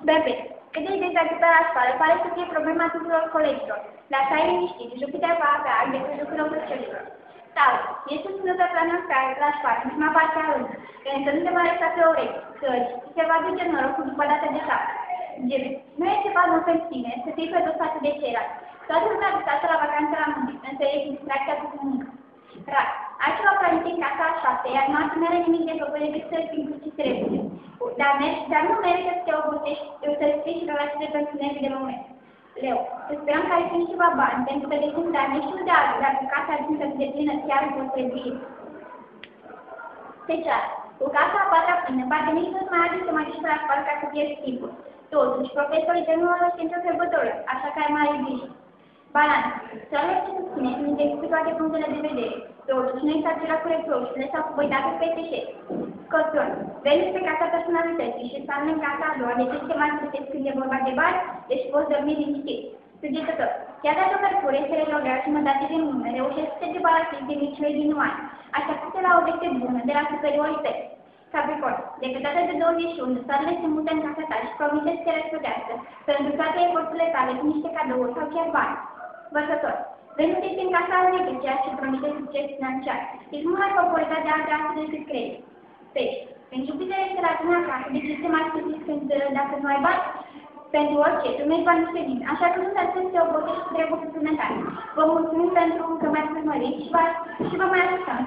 BP. Cât de dezagătă la școală pare să fie problema tuturor colegilor, dar stai liniștit, Jupiter va avea decât lucrul învățărilor. Sau, ești susținut pe planul la școală, în prima parte a lui, însă nu te va lăsa pe urechi, căci se va duce norocul după data de 7. Jim, nu e ceva nou pentru tine să fii produs față de ceilalți. Toată lumea visată la vacanță la munte, însă ești distracția cu muncă. Rar, ai ceva planific în casa a 7, iar noastră nu are nimic de făcut decât să-ți încurciți repede. Dar nu merită să te obosești, să-ți strici relațiile pentru nervi de moment. Leu, să sperăm că ai strâns ceva bani, pentru că de când dar nu știu de altul, dar cu casa ajunsă de plină chiar îți potrivit. Special, cu casa a 4-a plină, parcă nici nu-ți mai ajunge să mai duci la școală ca să pierzi timpul. Totuși, profesorii de nu au știință sărbătorilor, așa că ai mare grijă. Balanță. Să alegi ce susține când îți explic toate punctele de vedere. Totuși, nu exagera cu reproșurile sau cu băidatul pe teșet. Scorpion. Veni pe casa personalității și stană în casa a doua, de ce te mai plătesc când e vorba de bani, deci poți dormi liniștit. Săgetător. Chiar dacă Mercur este retrograt și jumătate de lună, reușești să te debarasezi de miciurile din ani. Așteaptă-te la o veste bună, de la superiorități. Capricorn. Decât data de 21, soarele se mută în casa ta și promite să te răsplătească, pentru toate eforturile tale cu niște cadouri sau chiar bani. Vărsător. Venus este în casa alege, ceea ce promite succes financiar. Ești mult mai favoritat de alte astfel decât crezi. Pești. Când Jupiter este la tine acasă, de ce te mai scuziți când dacă nu ai bani? Pentru orice, tu mergi bani pe bine, așa că nu te-ați să te obosești cu treburi suplimentare. Vă mulțumim pentru că m-ați urmărit și vă mai ajutăm.